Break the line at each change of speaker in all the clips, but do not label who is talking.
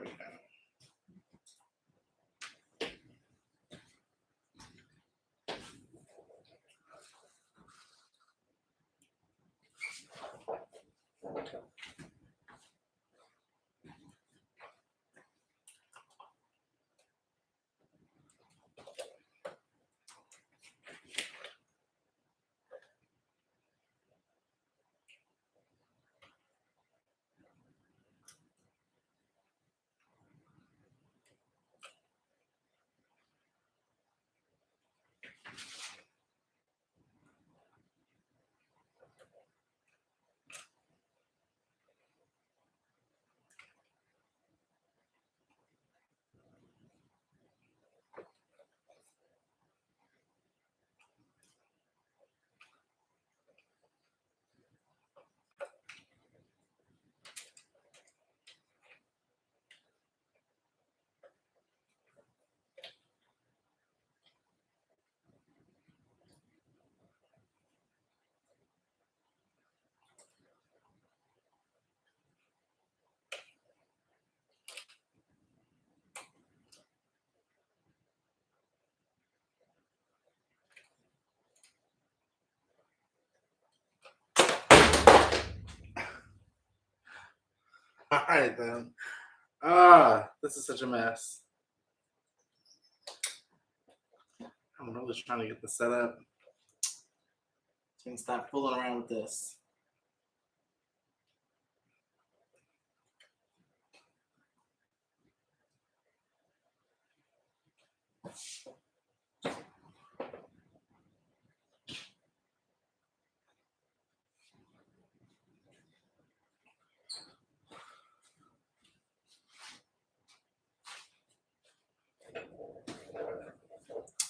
we go. All right, then. This is such a mess. I'm really trying to get this set up. So I can stop fooling around with this.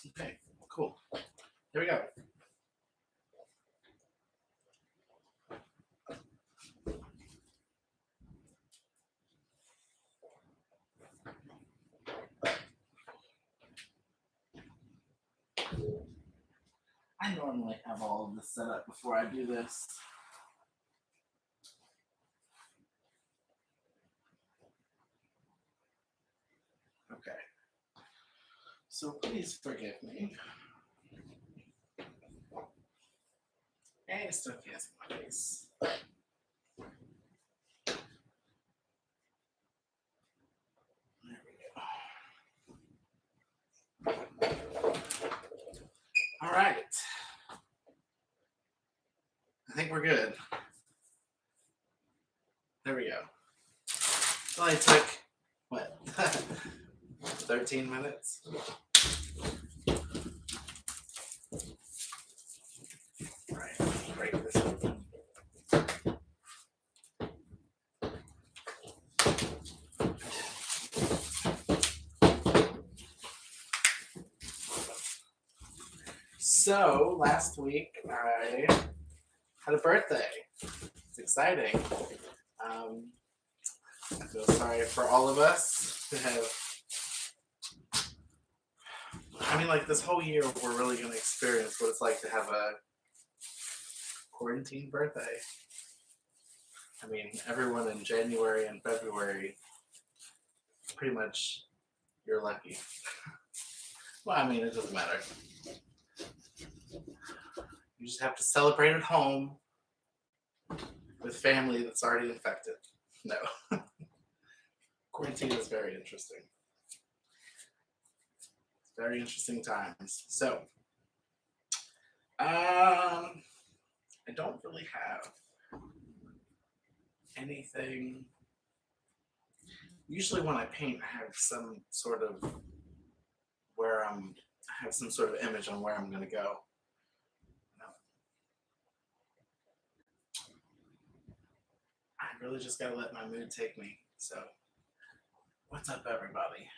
Okay, cool. Here we go. I normally have all of this set up before I do this. Okay. So please forgive me. And it's still can't see my face. There we go. All right. I think we're good. There we go. Well, it took, what, 13 minutes? Right, break this open. So, last week I had a birthday. It's exciting. I feel sorry for all of us who have. I mean, like this whole year, we're really going to experience what it's like to have a quarantine birthday. I mean, everyone in January and February, pretty much, you're lucky. Well, I mean, it doesn't matter. You just have to celebrate at home with family that's already infected. No. Quarantine is very interesting. Very interesting times. So, I don't really have anything. Usually when I paint, I have some sort of I have some sort of image on where I'm going to go. I really just got to let my mood take me. So, what's up, everybody?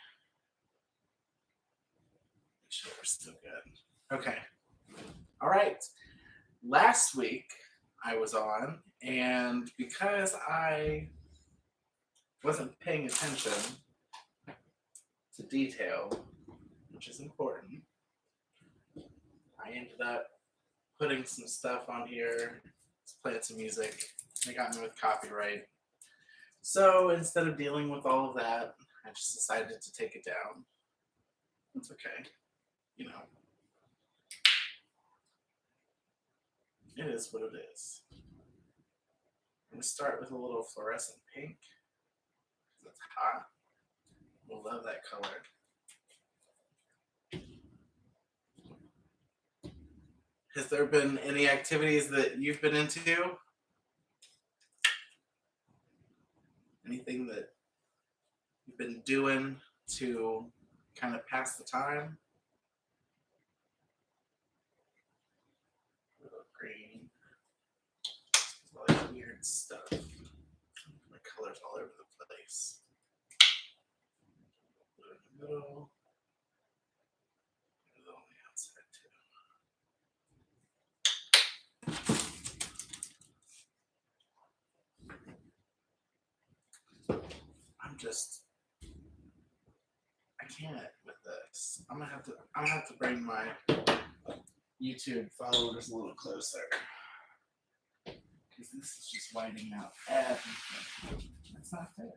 Make sure we're still good. Okay. All right. Last week I was on, and because I wasn't paying attention to detail, which is important, I ended up putting some stuff on here, playing some music. They got me with copyright. So instead of dealing with all of that, I just decided to take it down. It's okay. You know, it is what it is. I'm going to start with a little fluorescent pink. It's hot. We'll love that color. Has there been any activities that you've been into? Anything that you've been doing to kind of pass the time? A little green. All that weird stuff. My colors all over the place. Blue in the middle. Blue on the outside too. I can't with this. I'm gonna have to bring my YouTube followers a little closer. Because this is just whitening out everything. That's not fair.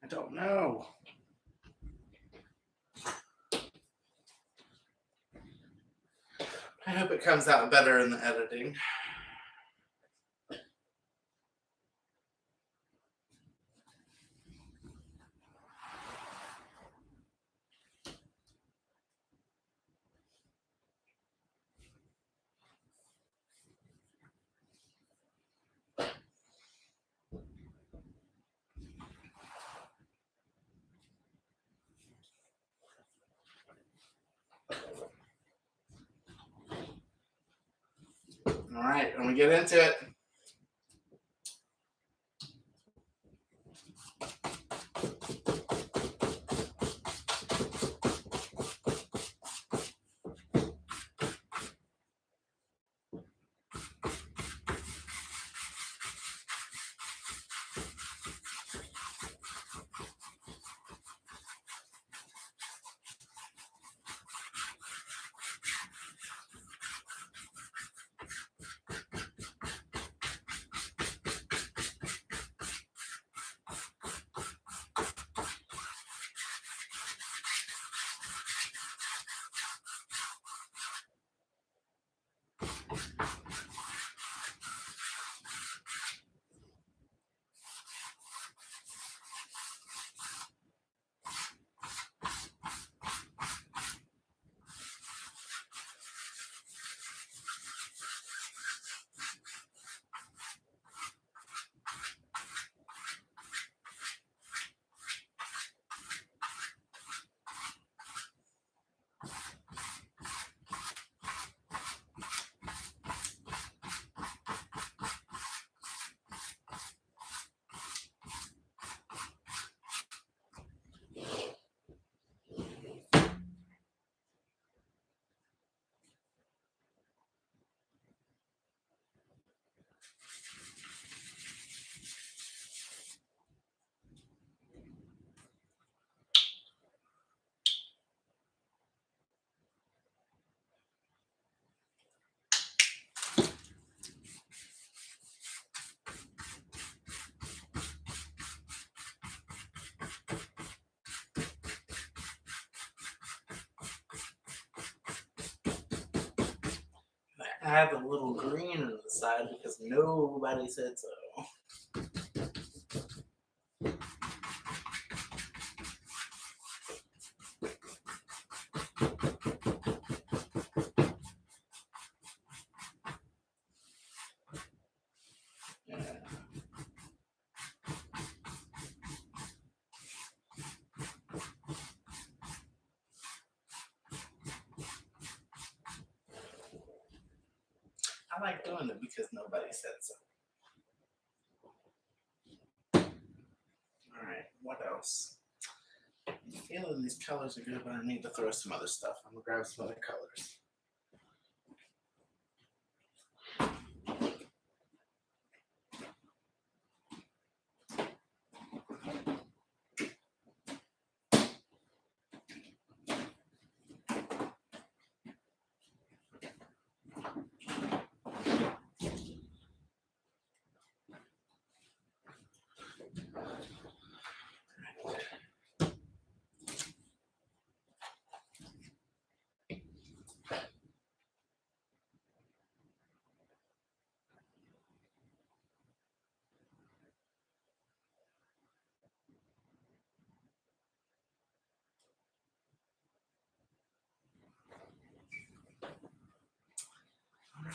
I don't know. I hope it comes out better in the editing. All right, I'm gonna get into it. Add a little green on the side because nobody said so. Yeah. I like doing it because nobody said so. Alright, what else? I'm feeling these colors are good, but I need to throw some other stuff. I'm gonna grab some other colors.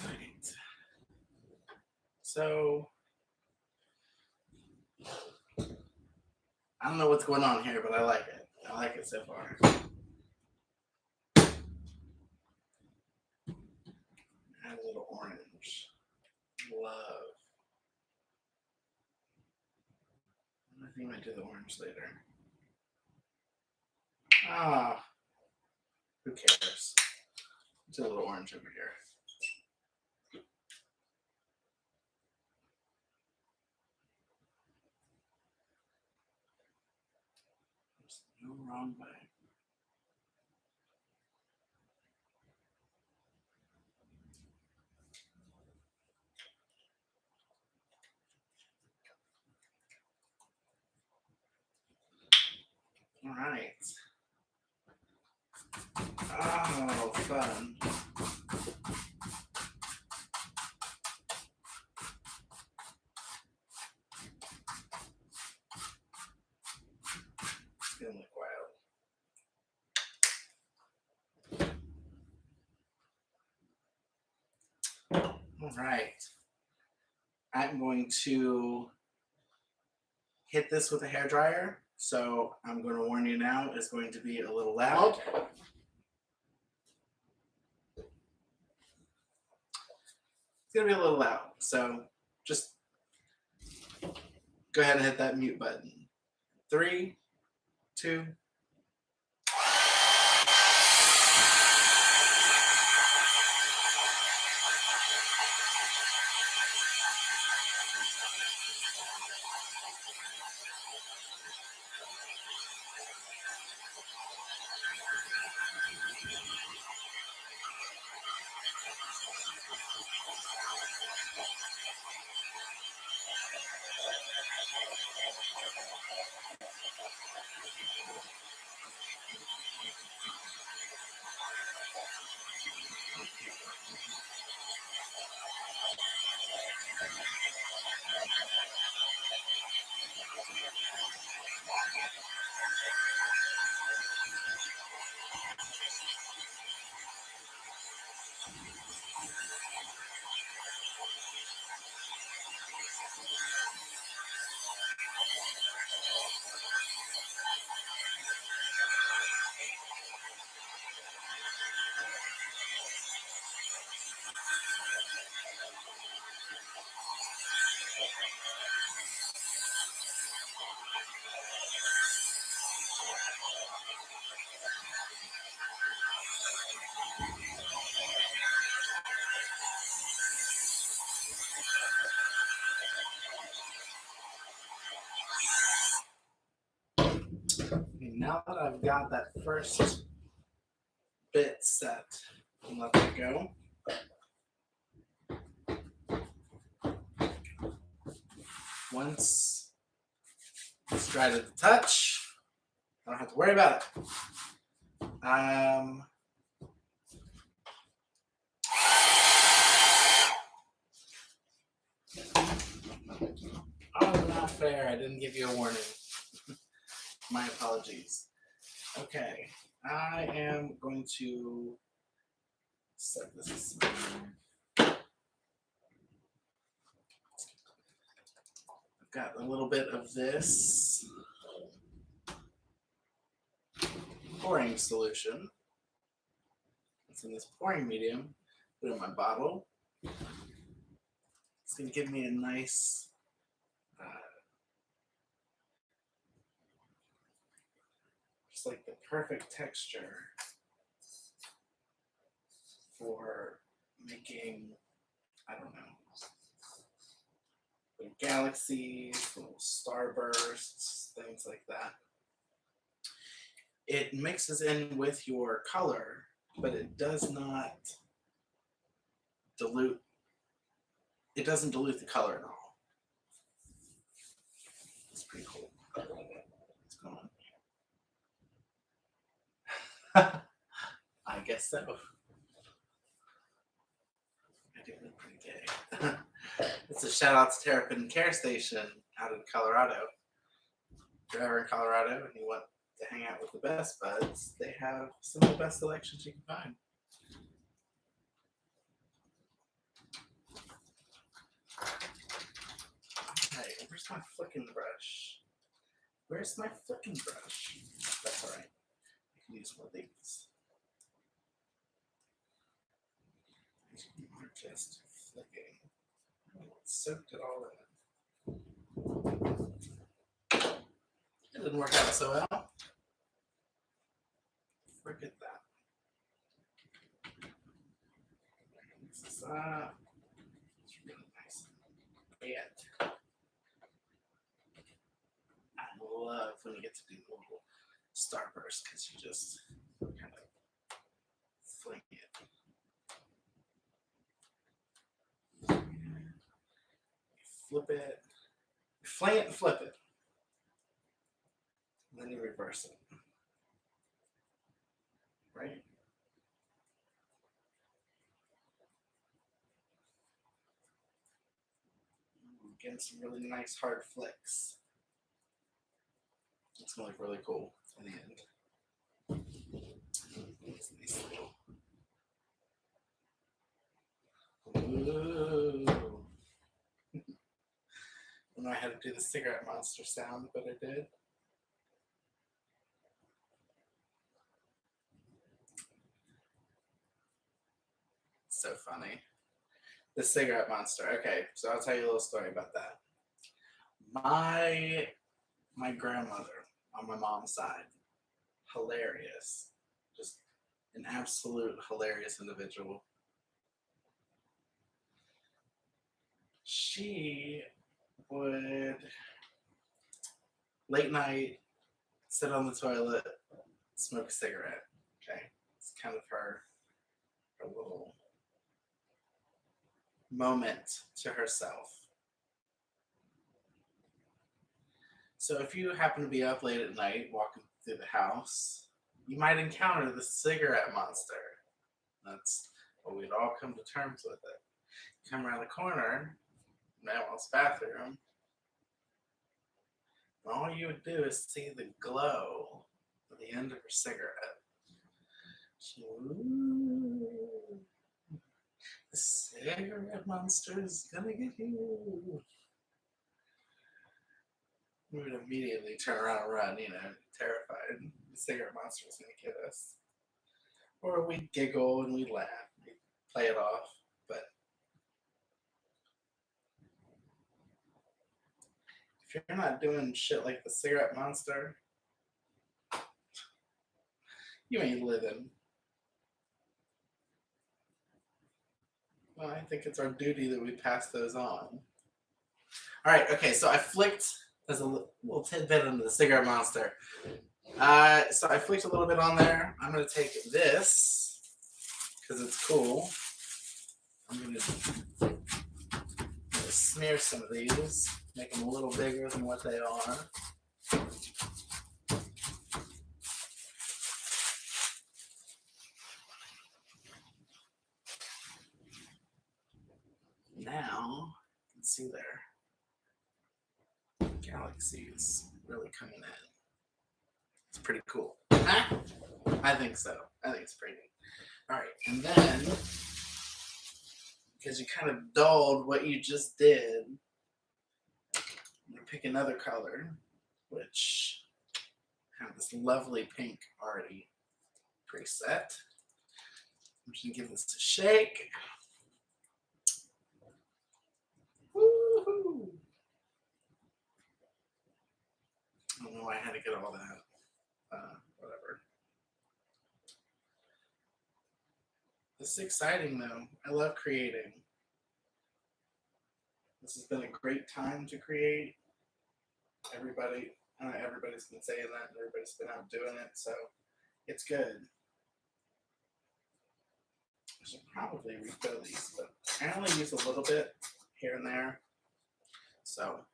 right. So I don't know what's going on here, but I like it. I like it so far. Add a little orange. Love. I think I might do the orange later. Ah, who cares? Do a little orange over here. There's no wrong way. All right. Oh, fun. It's gonna look wild. All right. I'm going to hit this with a hairdryer. So I'm going to warn you now, it's going to be a little loud. It's going to be a little loud. So just go ahead and hit that mute button. 3, 2. Now that I've got that first bit set, I'll let that go. Once it's dry to the touch, I don't have to worry about it. Oh, not fair. I didn't give you a warning. My apologies. Okay, I am going to set this aside. I've got a little bit of this pouring solution. It's in this pouring medium. Put it in my bottle. It's going to give me a nice just like the perfect texture for making, I don't know, little galaxies, little starbursts, things like that. It mixes in with your color, but it does not dilute. It doesn't dilute the color at all. It's pretty cool. What's going on? I guess so. I do look pretty gay. It's a shout out to Terrapin Care Station out in Colorado. If you're ever in Colorado and you want to hang out with the best buds, they have some of the best selections you can find. Where's my flicking brush? Where's my flicking brush? That's all right. I can use one of these. We're just flicking. Soaked it all in. It didn't work out so well. Forget that. Mix this up. It's really nice and red. I love when you get to do the little starburst because you just kind of fling it. Flip it, fling it and flip it. And then you reverse it. Right? Getting some really nice hard flicks. It's going to look really cool in the end. It's nice little. Ooh. I don't know how to do the cigarette monster sound, but I did. So funny. The cigarette monster. Okay, so I'll tell you a little story about that. My grandmother on my mom's side, hilarious. Just an absolute hilarious individual. She would late night sit on the toilet, smoke a cigarette. Okay, it's kind of her little moment to herself. So if you happen to be up late at night walking through the house, you might encounter the cigarette monster. That's what we'd all come to terms with it. Come around the corner, Manuel's bathroom, and all you would do is see the glow at the end of her cigarette. Ooh, the cigarette monster is gonna get you. We would immediately turn around and run, terrified. The cigarette monster was gonna get us. Or we'd giggle and we'd laugh, we'd play it off. But if you're not doing shit like the cigarette monster, you ain't living. Well, I think it's our duty that we pass those on. All right, okay, so I flicked as a little tidbit into the cigarette monster. So I flicked a little bit on there. I'm going to take this because it's cool. I'm going to smear some of these, make them a little bigger than what they are. Now, you can see there, galaxies really coming in. It's pretty cool. I think so. I think it's pretty neat. All right, and then, because you kind of dulled what you just did, I'm going to pick another color, which have this lovely pink already preset. I'm just going to give this a shake. Woo-hoo. I don't know why I had to get all that. Whatever. This is exciting, though. I love creating. This has been a great time to create. Everybody's been saying that, and everybody's been out doing it, so it's good. I should probably refill these, but I only use a little bit here and there, so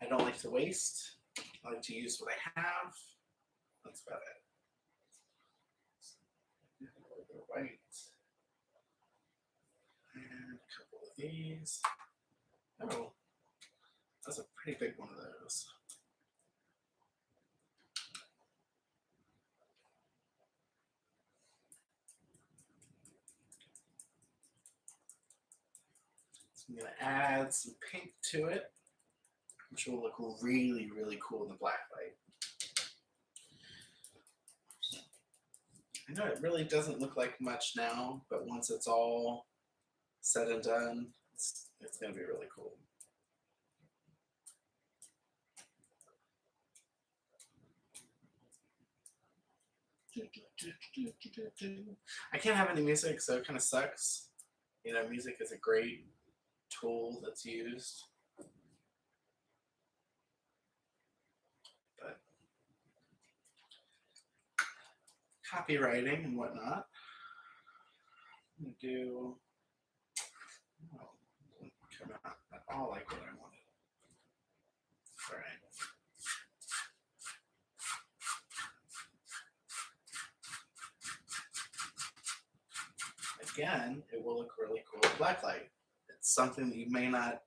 I don't like to waste. I like to use what I have. That's about it. A little bit of white. And a couple of these. Oh, that's a pretty big one of those. So I'm going to add some pink to it. which will look really, really cool in the black light. I know it really doesn't look like much now, but once it's all said and done, it's going to be really cool. I can't have any music, so it kind of sucks. You know, music is a great tool that's used. But copywriting and whatnot. I'm going to do, oh, didn't come out at all like what I wanted. All right. Again, it will look really cool with black light. It's something that you may not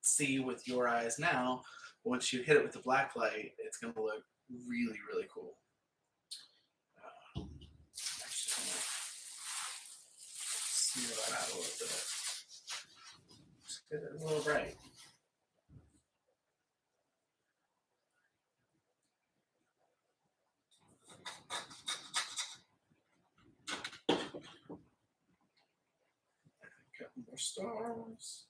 see with your eyes now. Once you hit it with the black light, it's going to look really, really cool. Actually, I'm going to smear that out a little bit. Just get it a little bright. A couple more stars.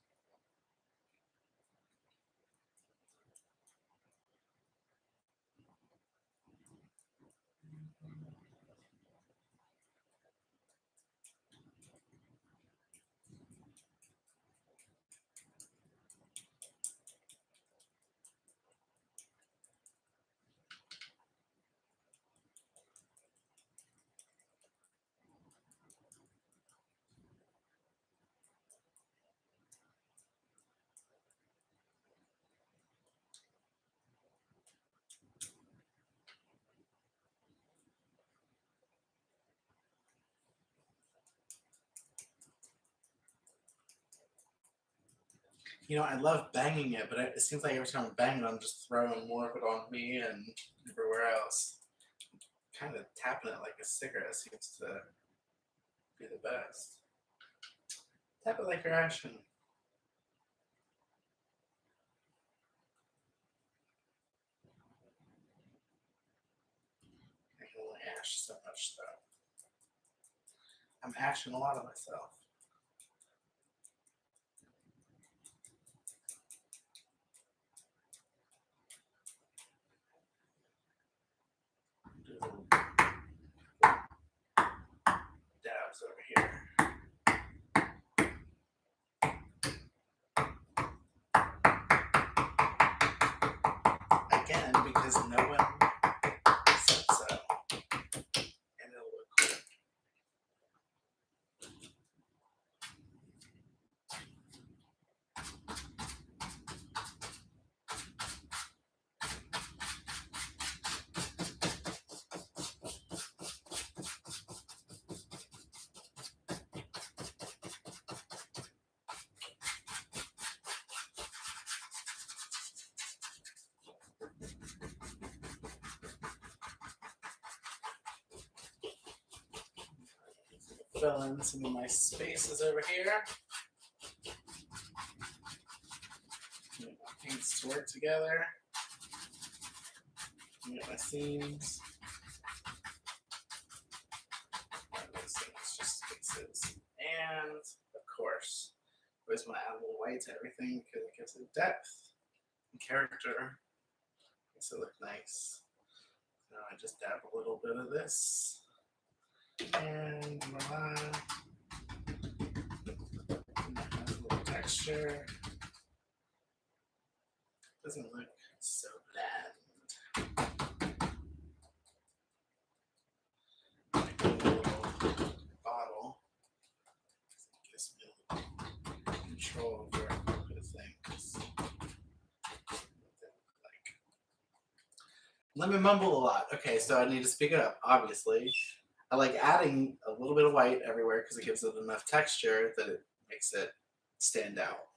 You know, I love banging it, but it seems like every time I bang it, I'm just throwing more of it on me and everywhere else. Kind of tapping it like a cigarette seems to be the best. Tap it like you're ashing. I can only ash so much, though. I'm ashing a lot of myself. Dabs over here. Again, because no one said so. And it'll look cool. Fill in some of my spaces over here. Get my paints to work together. Get my seams. Those things, just spaces. And of course, I always want to add a little white to everything because it gives it depth and character. Makes it look nice. Now I just dab a little bit of this. And voila. And that has a little texture. Doesn't look so bland. Like a little bottle. It gives me a little control over a little bit of things. Let me mumble a lot. Okay, so I need to speak it up, obviously. I like adding a little bit of white everywhere because it gives it enough texture that it makes it stand out.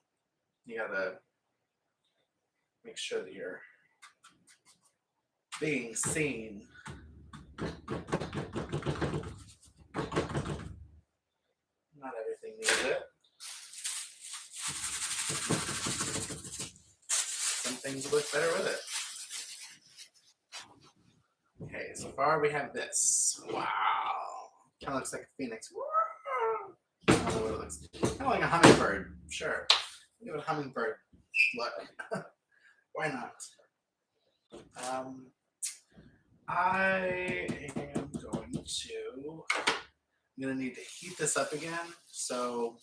You gotta make sure that you're being seen. Not everything needs it. Some things things look better with it. Okay, so far we have this. Wow. Kind of looks like a phoenix. I don't know what it looks like. Kind of like a hummingbird. Sure. Give it a hummingbird look. Why not? I am going to. I'm going to need to heat this up again. So,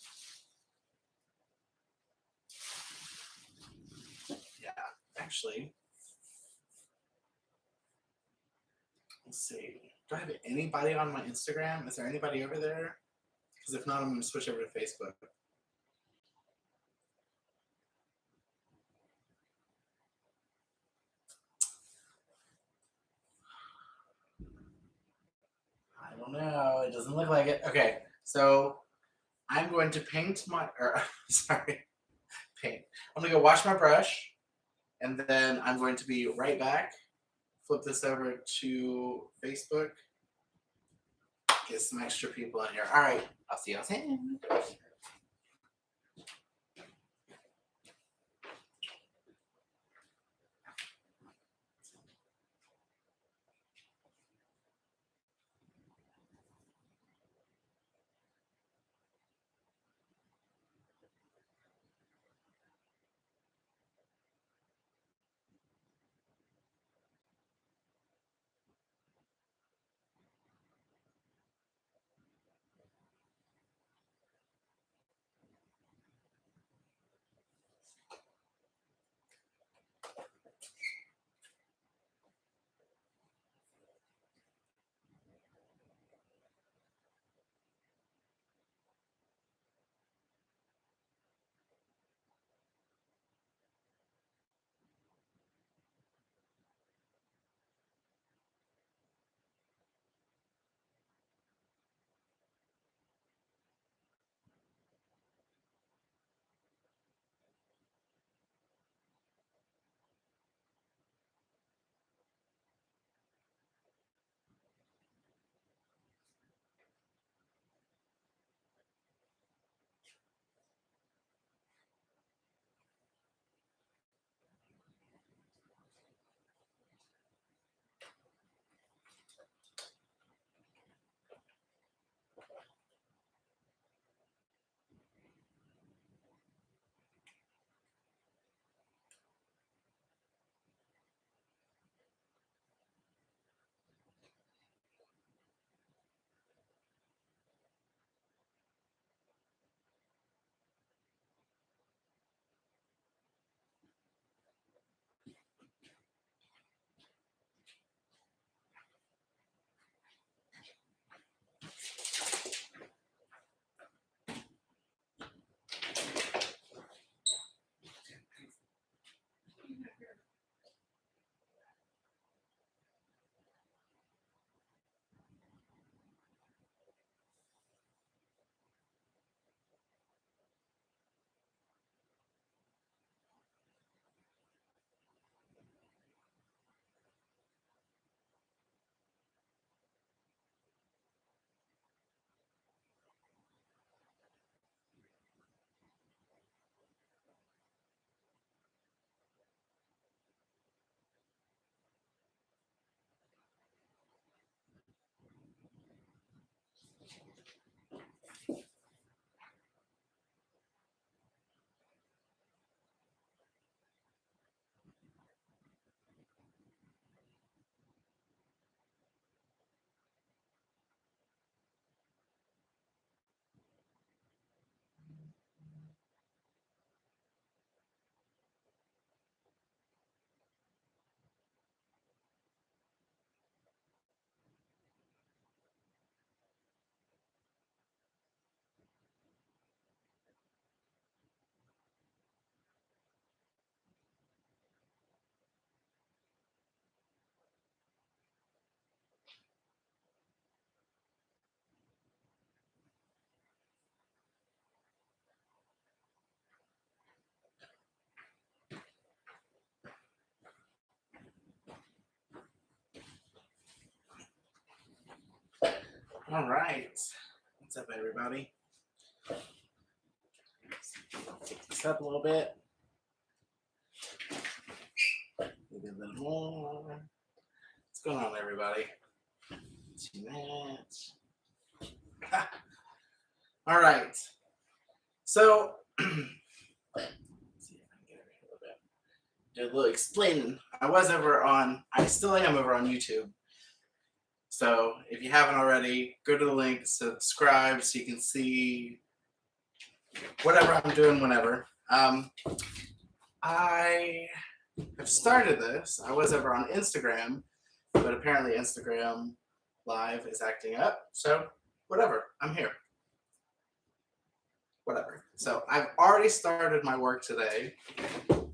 yeah, actually, let's see. Do I have anybody on my Instagram? Is there anybody over there? Because if not, I'm going to switch over to Facebook. I don't know. It doesn't look like it. Okay, so I'm going to paint my. Sorry, paint. I'm going to go wash my brush, and then I'm going to be right back. Flip this over to Facebook. Get some extra people in here. All right, I'll see you soon. All right. What's up, everybody? Pick this up a little bit. little more. What's going on, everybody? Too much. All right. So, let's see if I can get over here a little bit. Do a little explaining. I still am over on YouTube. So if you haven't already, go to the link, subscribe so you can see whatever I'm doing whenever. I have started this. I was over on Instagram, but apparently Instagram Live is acting up. So whatever, I'm here. Whatever. So I've already started my work today. Oh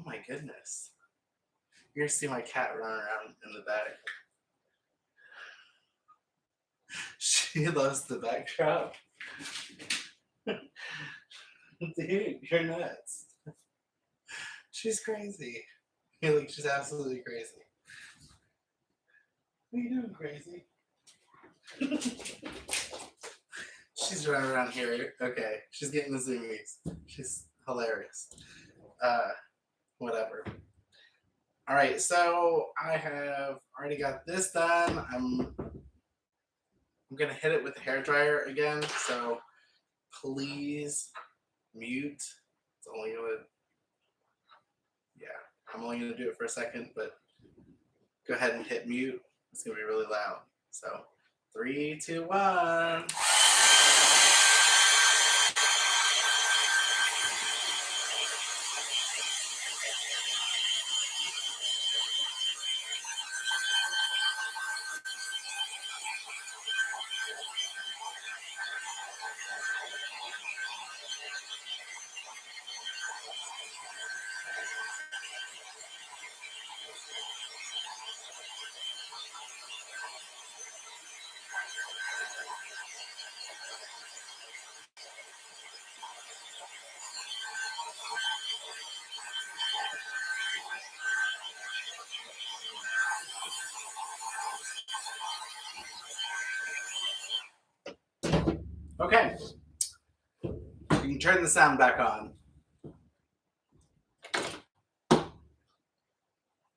my goodness. You're gonna see my cat running around in the back. She loves the backdrop. Dude, you're nuts. She's crazy. She's absolutely crazy. What are you doing, crazy? She's running around here. Okay, she's getting the zoomies. She's hilarious. Whatever. All right, so I have already got this done. I'm gonna hit it with the hairdryer again. So please mute. It's only gonna, I'm only gonna do it for a second, but go ahead and hit mute. It's gonna be really loud. So 3, 2, 1. Okay, you can turn the sound back on.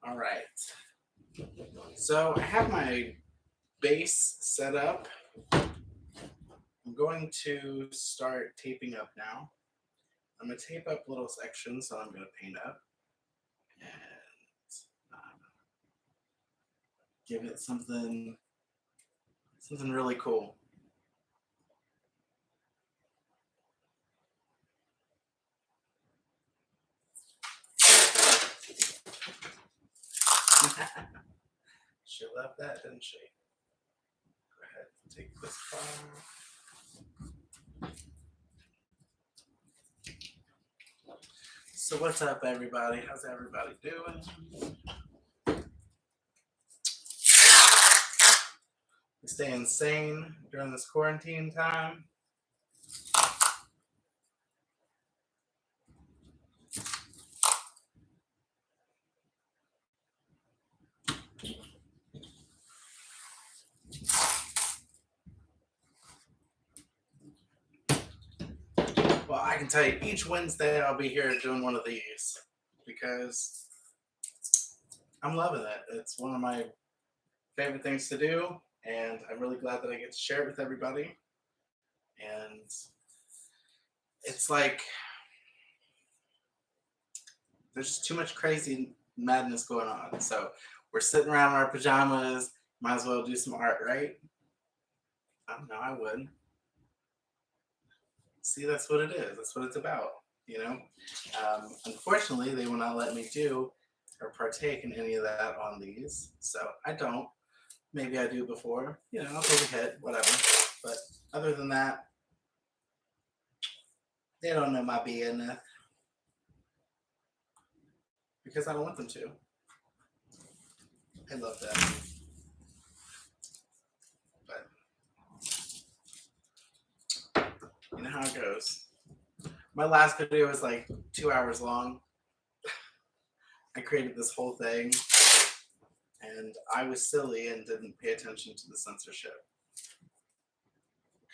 All right, so I have my base set up. I'm going to start taping up now. I'm going to tape up little sections, so I'm going to paint up and give it something really cool. She loved that, didn't she? Go ahead and take this off. So what's up, everybody? How's everybody doing? We staying sane during this quarantine time. Well, I can tell you, each Wednesday I'll be here doing one of these because I'm loving it. It's one of my favorite things to do, and I'm really glad that I get to share it with everybody. And it's like there's just too much crazy madness going on. So we're sitting around in our pajamas, might as well do some art, right? I don't know, I would. See, that's what it is. That's what it's about, you know? Unfortunately, they will not let me do or partake in any of that on these. So I don't. Maybe I do before. You know, I'll take a hit, whatever. But other than that, they don't know my business. Because I don't want them to. I love that. But you know how it goes. My last video was like 2 hours long. I created this whole thing and I was silly and didn't pay attention to the censorship.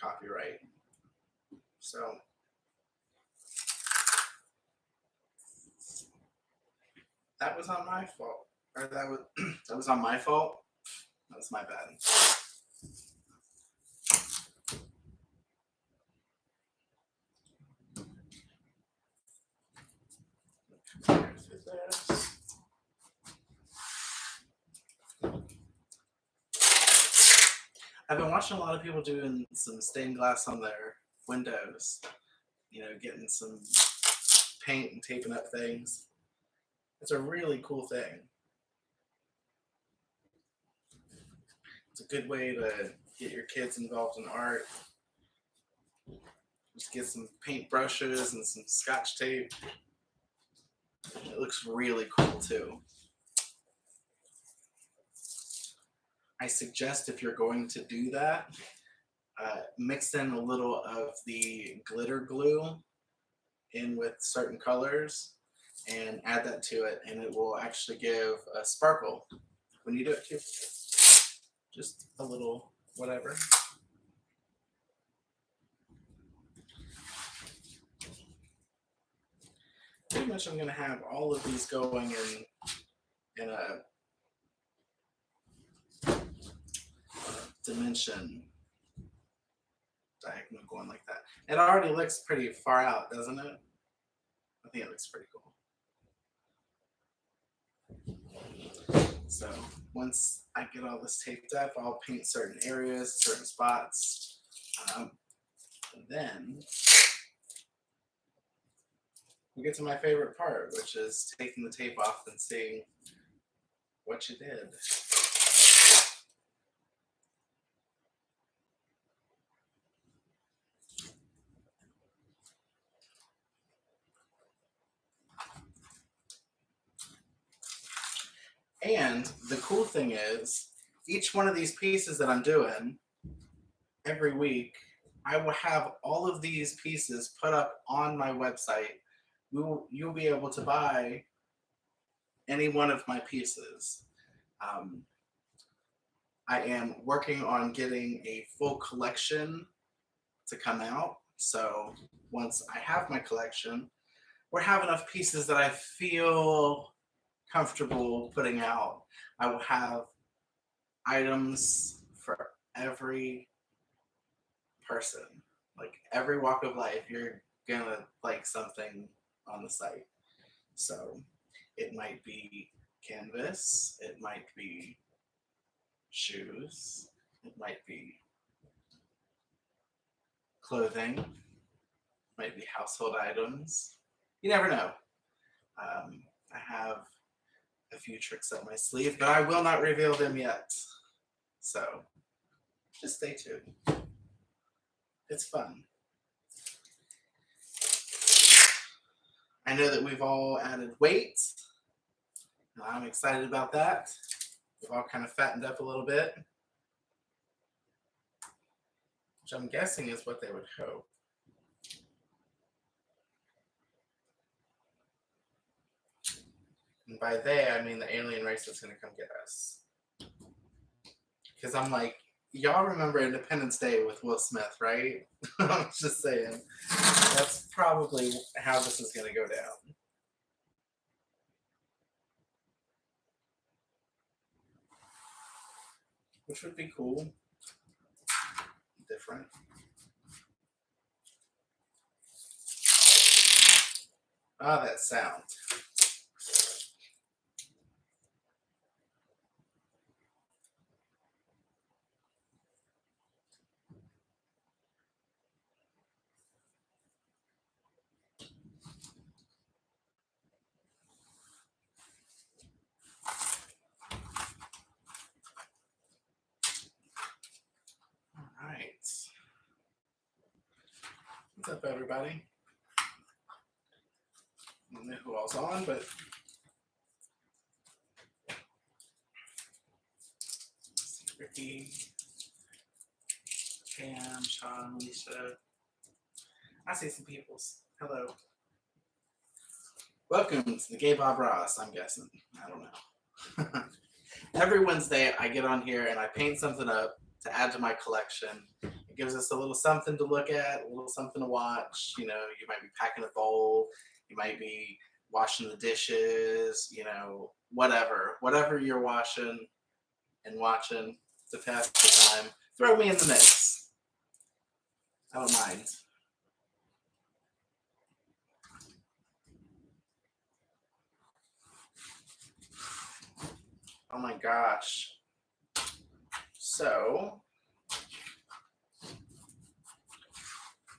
Copyright. So That was on my fault. Or that was that was on my fault. That was my bad. I've been watching a lot of people doing some stained glass on their windows. Getting some paint and taping up things. It's a really cool thing. It's a good way to get your kids involved in art. Just get some paint brushes and some scotch tape. It looks really cool too. I suggest if you're going to do that, mix in a little of the glitter glue in with certain colors and add that to it, and it will actually give a sparkle when you do it too. Just a little whatever. Pretty much I'm going to have all of these going in a dimension diagonal going like that. It already looks pretty far out, doesn't it? I think it looks pretty cool. So once I get all this taped up, I'll paint certain areas, certain spots. And then we get to my favorite part, which is taking the tape off and seeing what you did. And the cool thing is, each one of these pieces that I'm doing every week, I will have all of these pieces put up on my website. You'll be able to buy any one of my pieces. I am working on getting a full collection to come out. So once I have my collection, or have enough pieces that I feel comfortable putting out, I will have items for every person, like every walk of life. You're gonna like something on the site. So it might be canvas, it might be shoes, it might be clothing, it might be household items. You never know. I have a few tricks up my sleeve, but I will not reveal them yet. So just stay tuned. It's fun. I know that we've all added weight. I'm excited about that. We've all kind of fattened up a little bit, which I'm guessing is what they would hope. And by they, I mean the alien race that's going to come get us. Because I'm like, y'all remember Independence Day with Will Smith, right? I'm just saying. That's probably how this is going to go down. Which would be cool. Different. Ah, that sound. All right. What's up, everybody? I don't know who all's on, but Ricky, Cam, Sean, Lisa. I see some peoples. Hello. Welcome to the Gay Bob Ross, I'm guessing. I don't know. Every Wednesday, I get on here and I paint something up to add to my collection. It gives us a little something to look at, a little something to watch. You might be packing a bowl. You might be washing the dishes, whatever you're washing and watching to pass the time, throw me in the mix. I don't mind. Oh my gosh. So,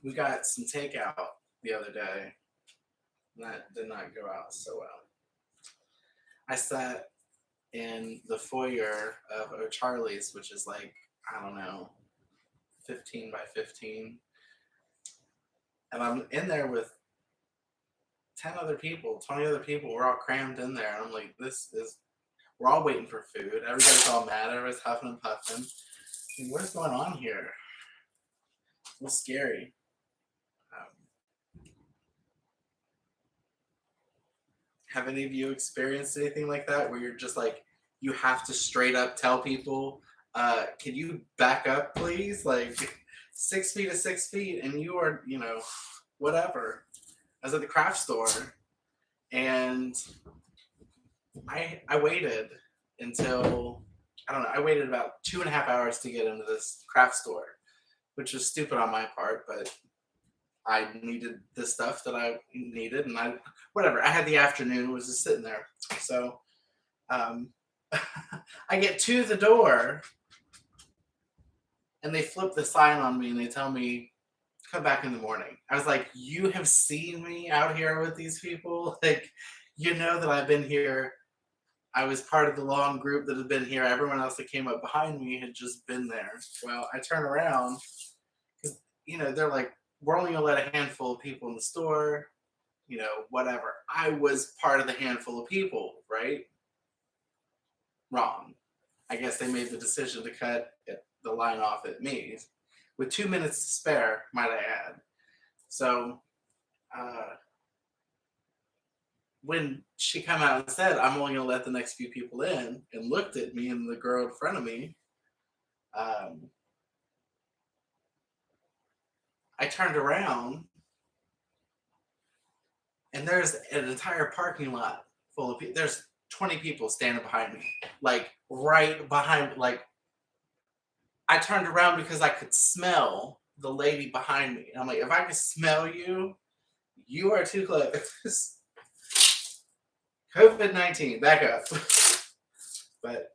we got some takeout the other day. That did not go out so well. I sat in the foyer of O'Charlie's, which is like, I don't know, 15 by 15. And I'm in there with 10 other people, 20 other people. We're all crammed in there. And I'm like, we're all waiting for food. Everybody's all mad. Everybody's huffing and puffing. I mean, what is going on here? It's a little scary. Have any of you experienced anything like that where you're just like, you have to straight up tell people, can you back up, please? Like 6 feet to 6 feet, and you are, whatever. I was at the craft store, and I waited until, I don't know, I waited about 2.5 hours to get into this craft store, which was stupid on my part, but I needed the stuff that I needed, and I had the afternoon, was just sitting there. So I get to the door, and they flip the sign on me, and they tell me, come back in the morning. I was like, you have seen me out here with these people? Like, you know that I've been here. I was part of the long group that had been here. Everyone else that came up behind me had just been there. Well, I turn around, because, they're like, we're only going to let a handful of people in the store, whatever. I was part of the handful of people, right? Wrong. I guess they made the decision to cut the line off at me with 2 minutes to spare, might I add. So when she came out and said, I'm only going to let the next few people in, and looked at me and the girl in front of me, I turned around, and there's an entire parking lot full of people. There's 20 people standing behind me, like right behind. Like, I turned around because I could smell the lady behind me. And I'm like, if I could smell you, you are too close. COVID-19, back up. But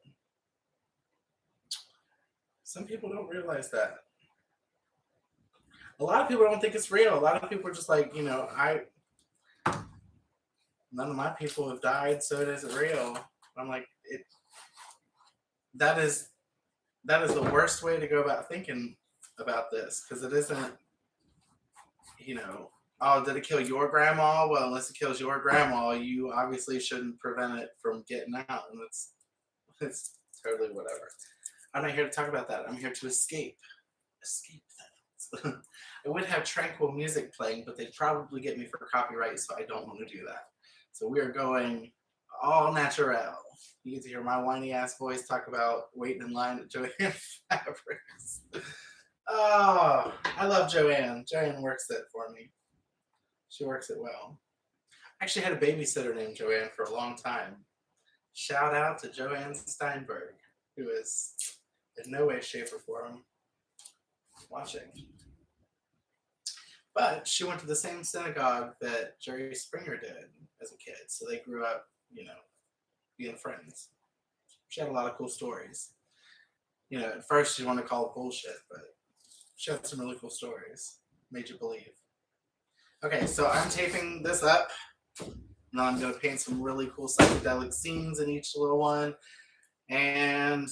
some people don't realize that. A lot of people don't think it's real. A lot of people are just like, none of my people have died, so it isn't real. I'm like, that is the worst way to go about thinking about this, because it isn't, oh, did it kill your grandma? Well, unless it kills your grandma, you obviously shouldn't prevent it from getting out, and it's totally whatever. I'm not here to talk about that. I'm here to escape things. I would have tranquil music playing, but they'd probably get me for copyright, so I don't want to do that. So we are going all natural. You get to hear my whiny ass voice talk about waiting in line at Joanne Fabrics. Oh, I love Joanne. Joanne works it for me. She works it well. I actually had a babysitter named Joanne for a long time. Shout out to Joanne Steinberg, who is in no way, shape, or form watching. But she went to the same synagogue that Jerry Springer did as a kid. So they grew up, being friends. She had a lot of cool stories. At first you want to call it bullshit, but she had some really cool stories. Made you believe. Okay, so I'm taping this up. Now I'm going to paint some really cool psychedelic scenes in each little one. And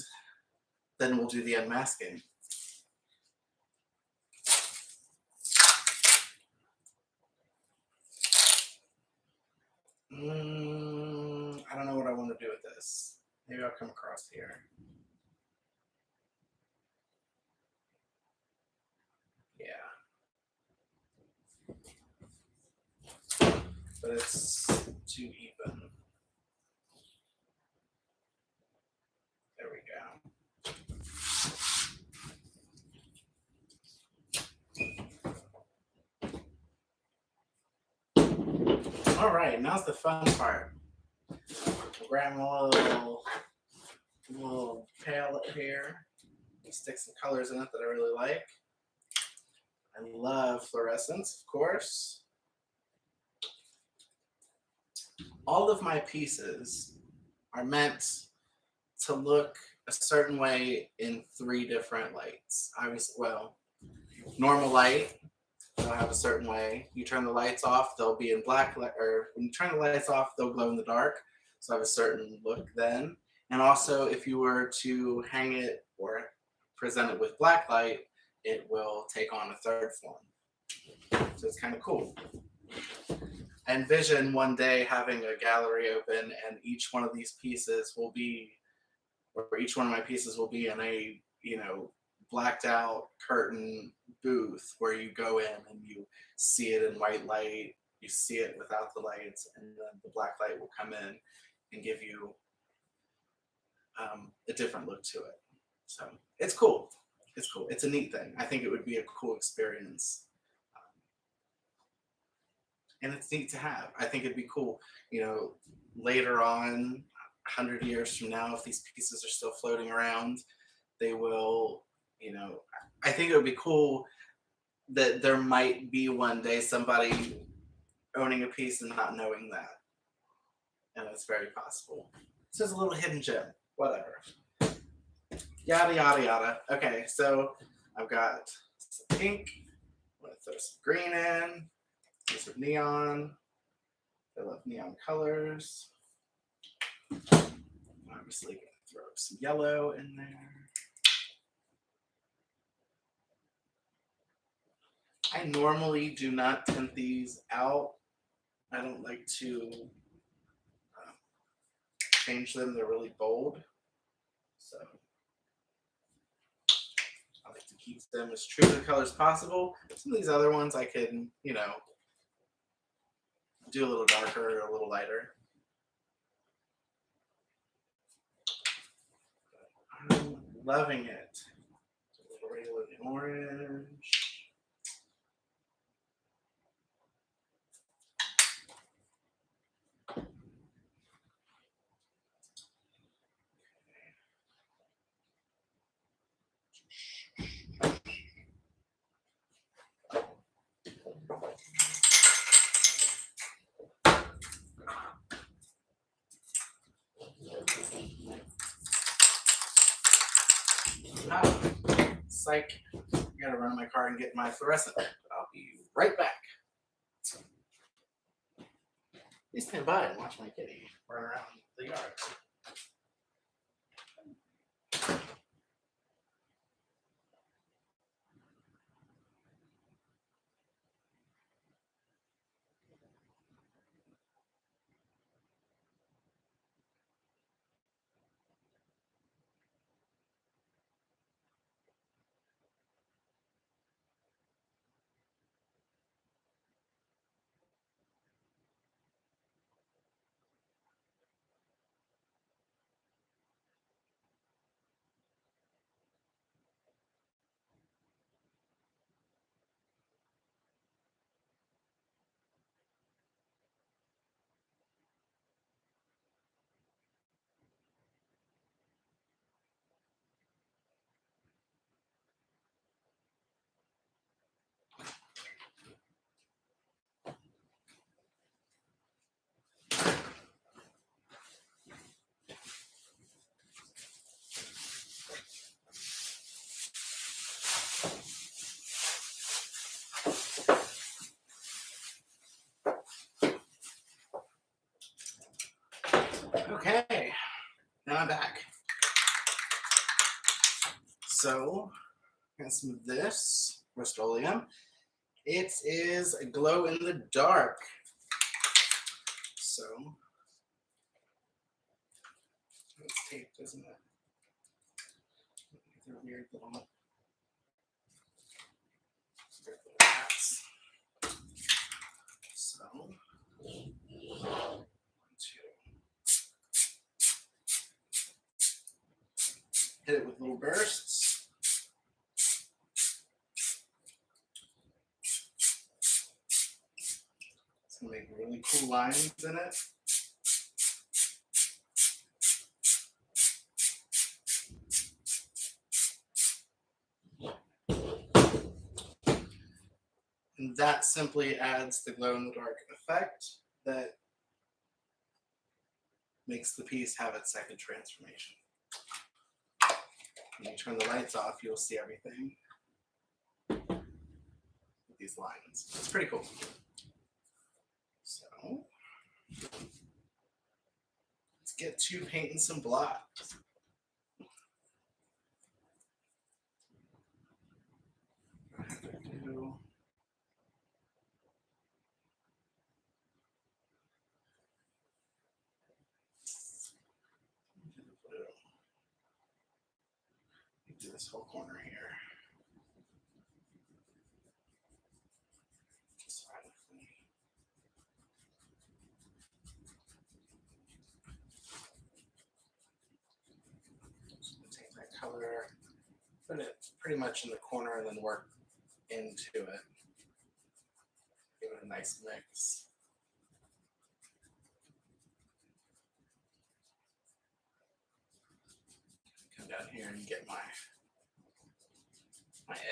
then we'll do the unmasking. I don't know what I want to do with this. Maybe I'll come across here. Yeah. But it's too even. There we go. All right. right, now's the fun part. We'll grab a little palette here. Stick some colors in it that I really like. I love fluorescence, of course. All of my pieces are meant to look a certain way in 3 different lights. Obviously, well, normal light, they'll have a certain way. You turn the lights off, they'll be in black, or when you turn the lights off, they'll glow in the dark. So I have a certain look then. And also, if you were to hang it or present it with black light, it will take on a third form. So it's kind of cool. I envision one day having a gallery open and each one of these pieces will be, or each one of my pieces will be in a, blacked out curtain booth where you go in and you see it in white light, you see it without the lights, and then the black light will come in and give you a different look to it. So it's cool. It's cool. It's a neat thing. I think it would be a cool experience. And it's neat to have. I think it'd be cool, later on, 100 years from now, if these pieces are still floating around, they will, I think it would be cool that there might be one day somebody owning a piece and not knowing that. And it's very possible. This is a little hidden gem, whatever. Yada, yada, yada. Okay, so I've got some pink. I'm going to throw some green in. Some neon. I love neon colors. Obviously, going to throw some yellow in there. I normally do not tint these out. I don't like to change them. They're really bold. So I like to keep them as true to the color as possible. Some of these other ones I can, do a little darker or a little lighter. I'm loving it. A little regular orange. Psych. I gotta run in my car and get my fluorescent. I'll be right back. Please stand by and watch my kitty run around the yard. Okay, now I'm back. So, I'm gonna some of this Rust-Oleum. It is a glow in the dark. So, it's taped, isn't it? They're weird little hats. So, hit it with little bursts. to make really cool lines in it. And that simply adds the glow-in-the-dark effect that makes the piece have its second transformation. When you turn the lights off, you'll see everything with these lines. It's pretty cool. So let's get to painting some blocks. I have to do this whole corner here. Take that color, put it pretty much in the corner, and then work into it. Give it a nice mix. Come down here and get my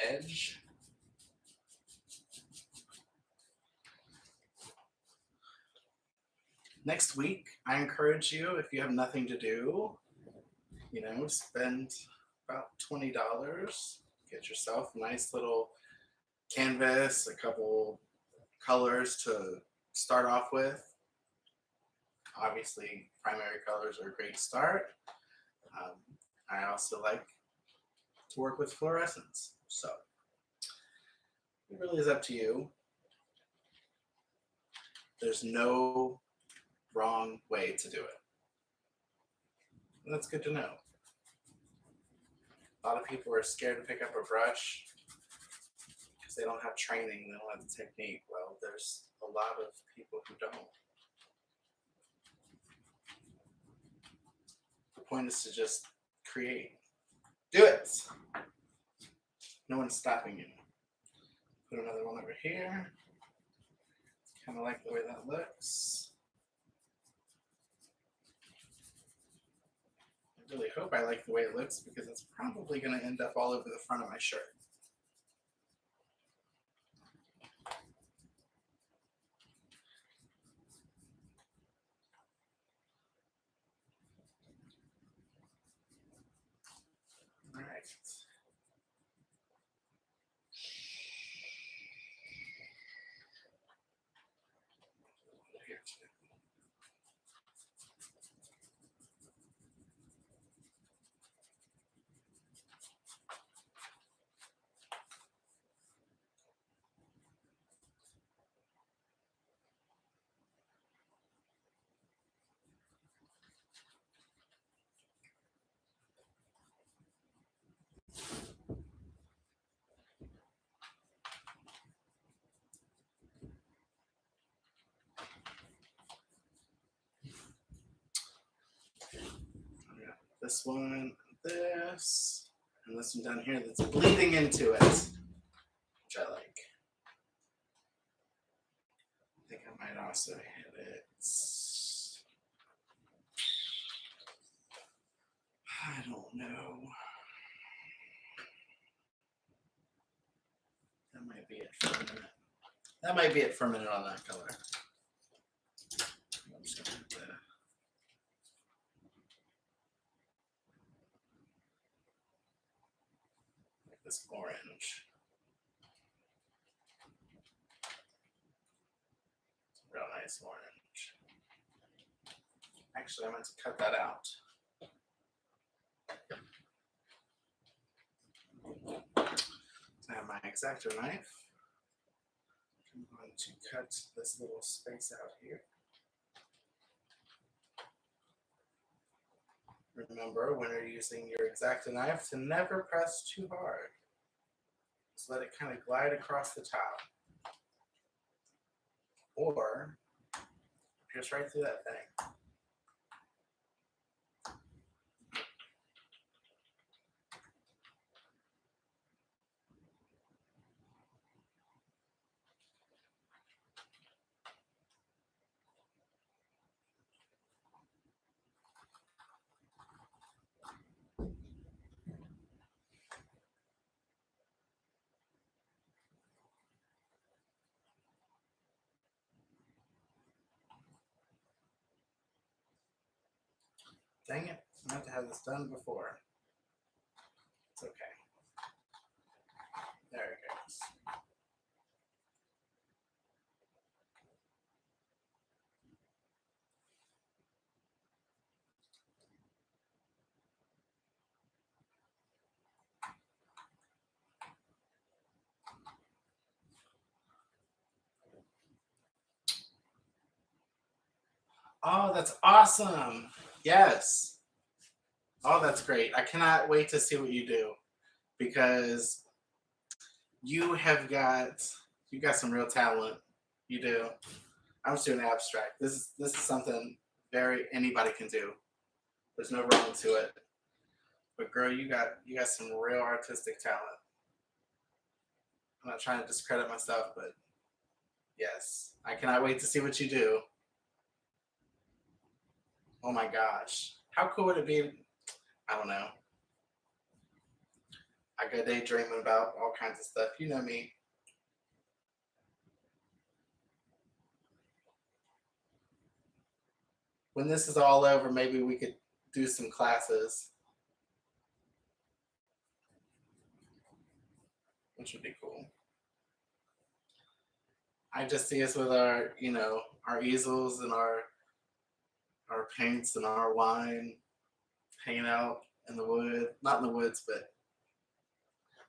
edge. Next week, I encourage you, if you have nothing to do, spend about $20. Get yourself a nice little canvas, a couple colors to start off with. Obviously, primary colors are a great start. I also like to work with fluorescents, so it really is up to you. There's no wrong way to do it. And that's good to know. A lot of people are scared to pick up a brush because they don't have training, they don't have the technique. Well, there's a lot of people who don't. The point is to just create. Do it. No one's stopping you. Put another one over here. Kind of like the way that looks. I really hope I like the way it looks because it's probably going to end up all over the front of my shirt. All right. This one, this, and this one down here that's bleeding into it, which I like. I think I might also hit it. I don't know. That might be it for a minute. That might be it for a minute on that color. I'm just gonna hit this orange. Real nice orange. Actually, I meant to cut that out. I have my X-Acto knife. I'm going to cut this little space out here. Remember, when you're using your X-Acto knife, to never press too hard. Just let it kind of glide across the top. Or pierce right through that thing. Dang it. I meant to have this done before. It's okay. There it goes. Oh, that's awesome. Yes. Oh, that's great. I cannot wait to see what you do because you got some real talent. You do. I'm just doing abstract. This is something very anybody can do. There's no wrong to it. But girl, you got some real artistic talent. I'm not trying to discredit myself, but yes, I cannot wait to see what you do. Oh my gosh, how cool would it be? I don't know. I go daydreaming about all kinds of stuff. You know me. When this is all over, maybe we could do some classes, which would be cool. I just see us with our, our easels and our paints and our wine, hanging out in the wood, not in the woods, but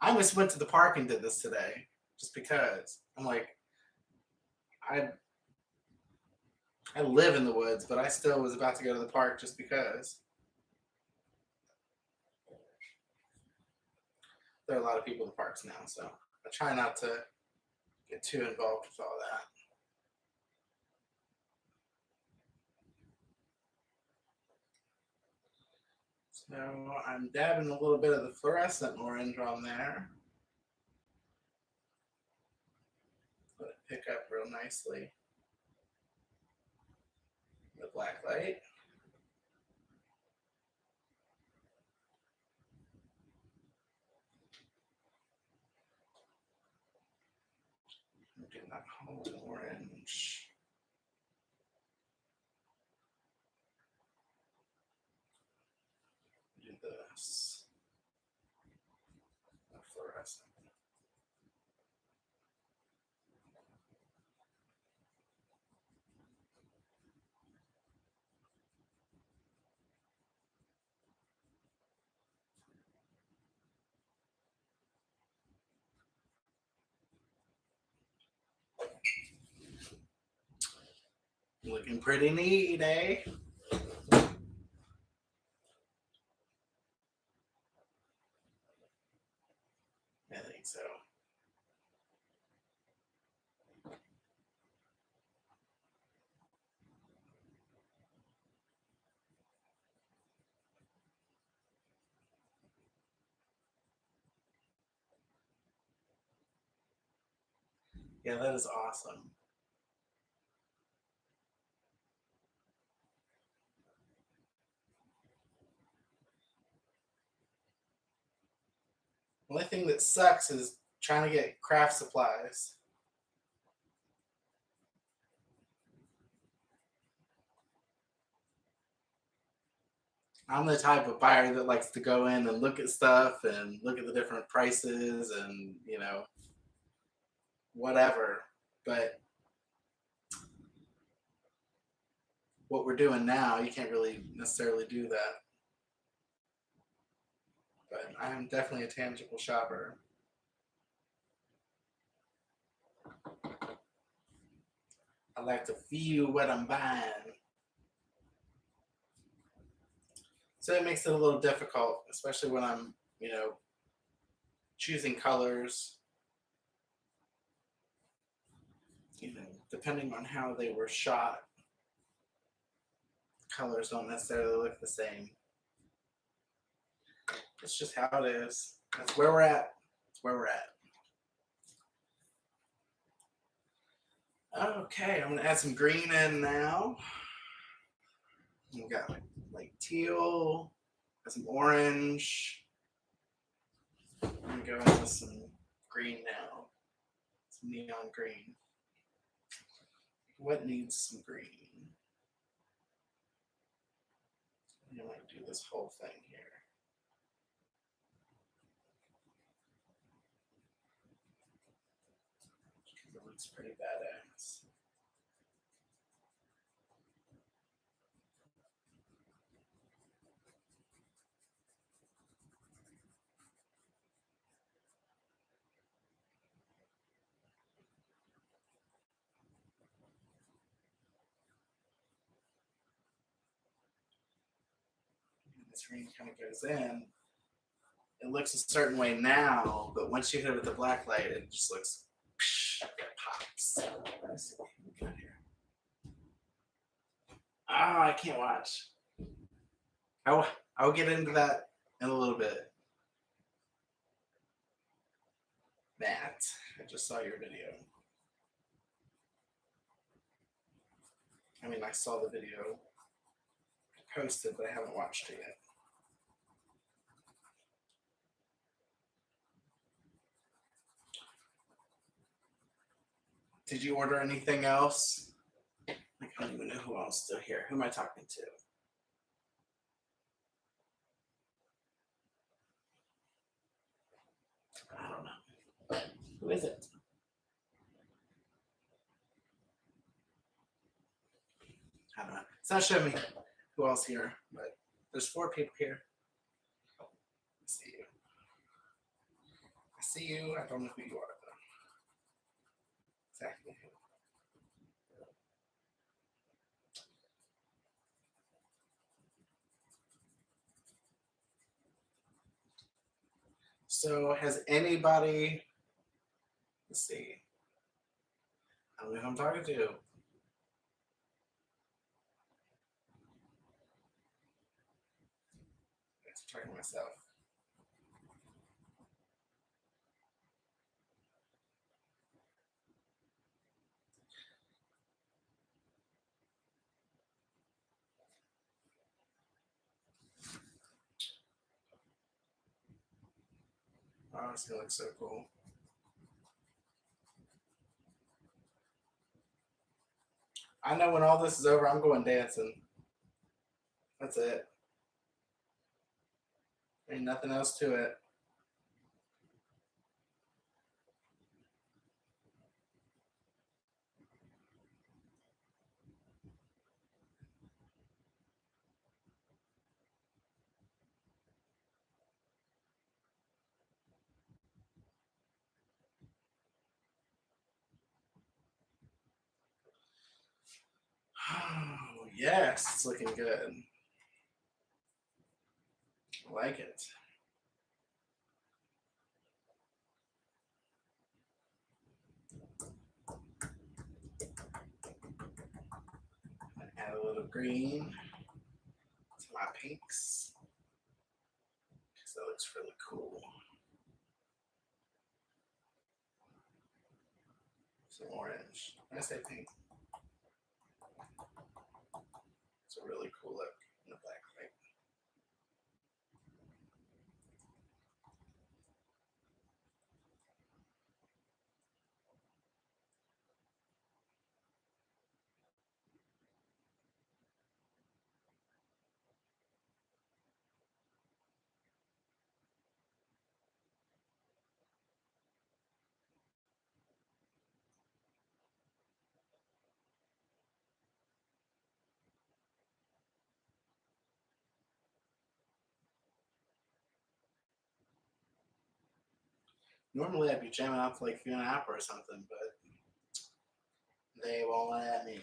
I almost went to the park and did this today, just because I'm like, I I live in the woods, but I still was about to go to the park just because there are a lot of people in the parks now. So I try not to get too involved with all that. So I'm dabbing a little bit of the fluorescent orange on there. Let it pick up real nicely. The black light. Do that whole orange. Do this. The fluorescent. Looking pretty neat, eh? I think so. Yeah, that is awesome. The only thing that sucks is trying to get craft supplies. I'm the type of buyer that likes to go in and look at stuff and look at the different prices and, whatever. But what we're doing now, you can't really necessarily do that. But I am definitely a tangible shopper. I like to feel what I'm buying. So it makes it a little difficult, especially when I'm, choosing colors, depending on how they were shot, colors don't necessarily look the same. It's just how it is. That's where we're at. That's where we're at. Okay, I'm gonna add some green in now. We got like teal, got some orange. I'm gonna go in with some green now. Some neon green. What needs some green? I'm going to do this whole thing here. Because it looks pretty badass. This green kind of goes in. It looks a certain way now, but once you hit it with the black light, it just looks, it pops. Let's see what we got here. Oh, I can't watch. I'll get into that in a little bit. Matt, I just saw your video. I mean, I saw the video posted, but I haven't watched it yet. Did you order anything else? I don't even know who else is still here. Who am I talking to? I don't know. Who is it? I don't know. It's not showing me who else here, but there's 4 people here. I see you. I see you. I don't know who you are, though. Exactly who. So has anybody, let's see, I don't know who I'm talking to. I'm talking to myself. Oh, it's gonna look so cool. I know when all this is over, I'm going dancing. That's it. Ain't nothing else to it. Oh, yes, it's looking good. I like it. Add a little green to my pinks. Because that looks really cool. Some orange. I say pink. It's a really cool look in the black light. Normally I'd be jamming out to like Fiona Apple or something, but they won't let me.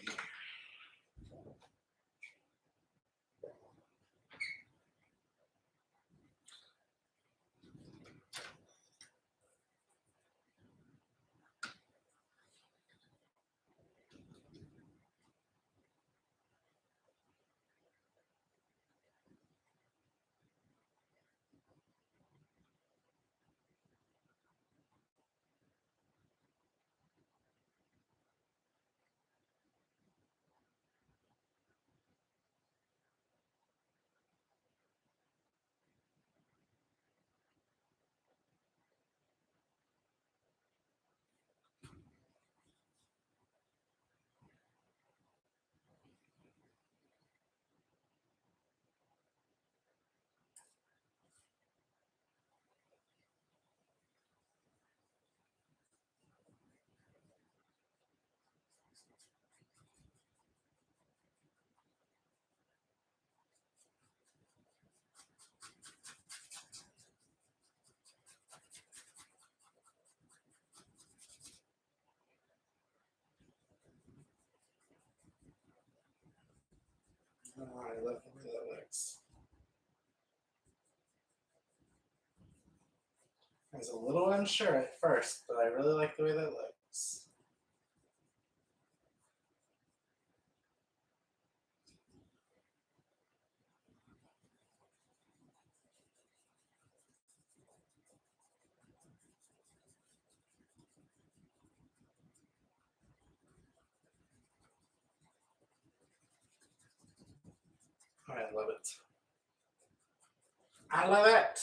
Oh, I love the way that looks. I was a little unsure at first, but I really like the way that looks. Oh, I love it. I love it.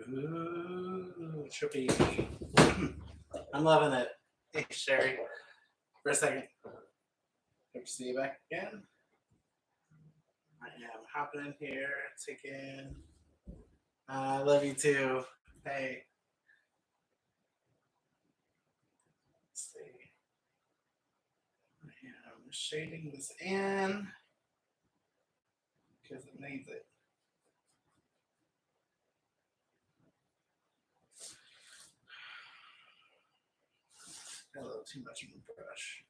Ooh, trippy. I'm loving it. Hey, Sherry. For a second. Hope to see you back again. I am hopping in here, taking. I love you too. Hey. Let's see. I am shading this in because it needs it. Got a little too much on the brush.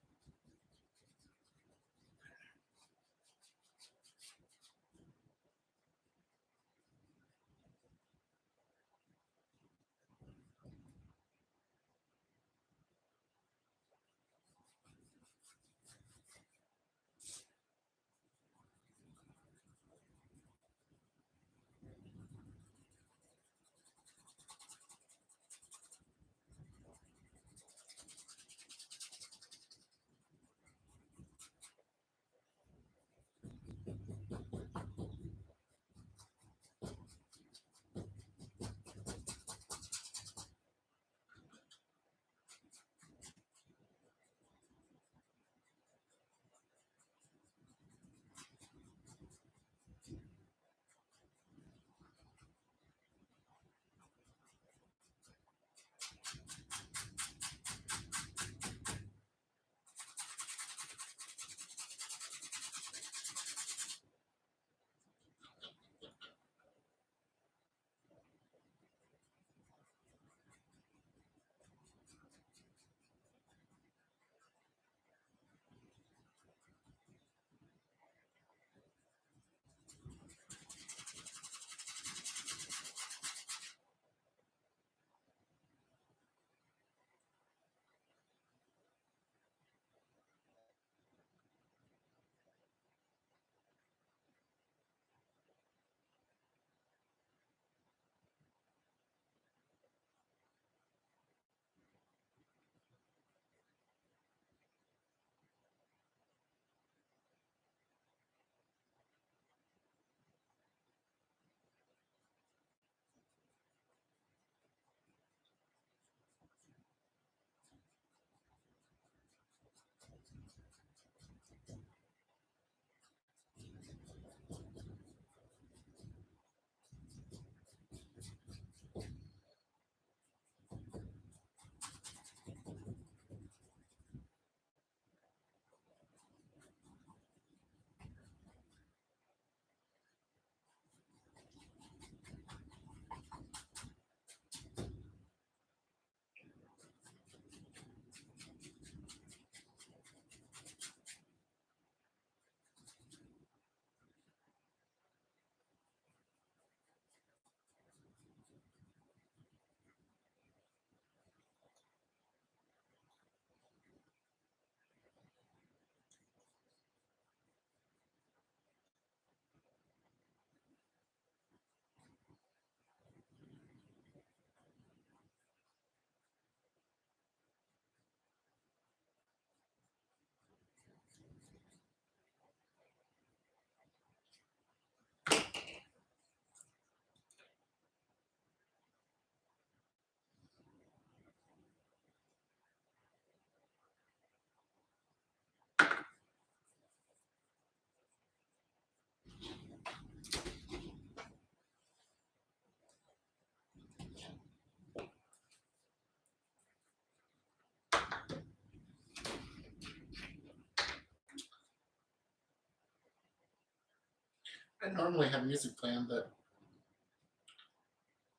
I normally have music playing, but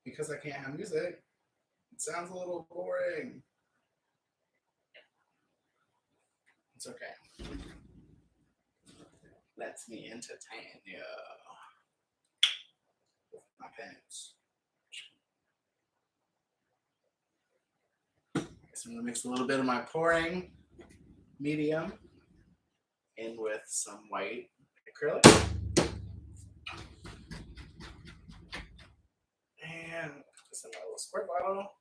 because I can't have music, it sounds a little boring. It's okay. Lets me entertain you with my pants. So I'm gonna mix a little bit of my pouring medium in with some white acrylic. And put this in my little squirt bottle.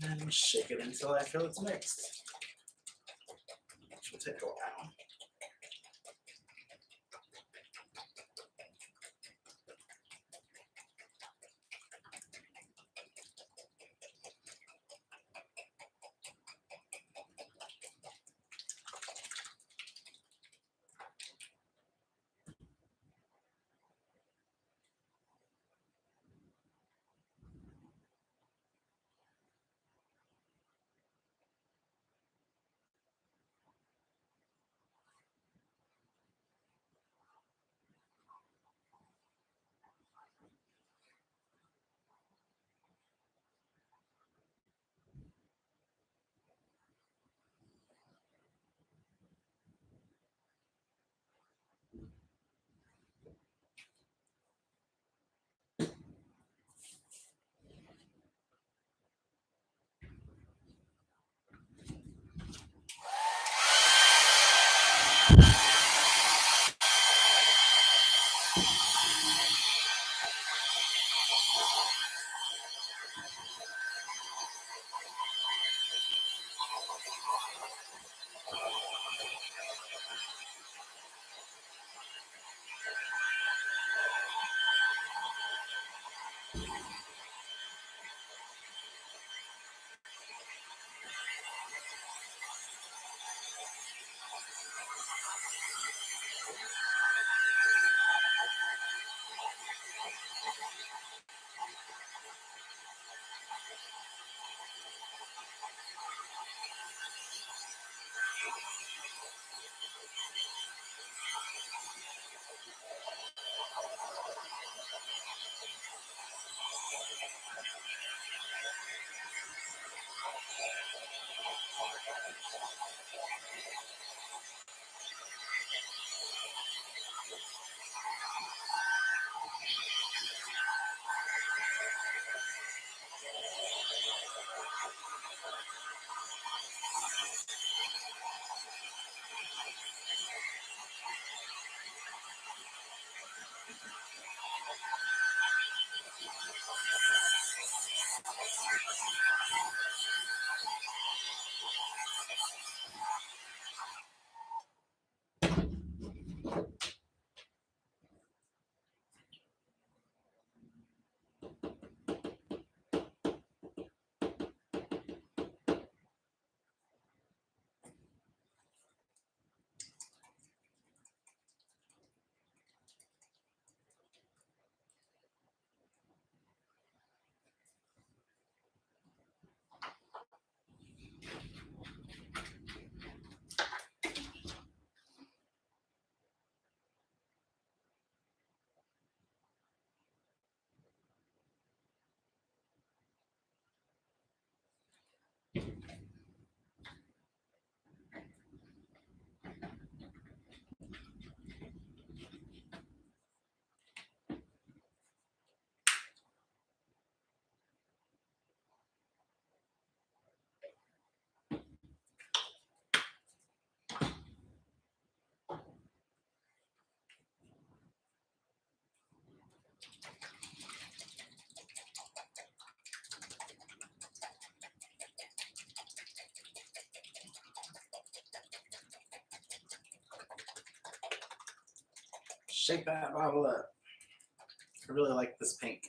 And then shake it until I feel it's mixed. Which will take a while. Shake that bottle up. I really like this pink.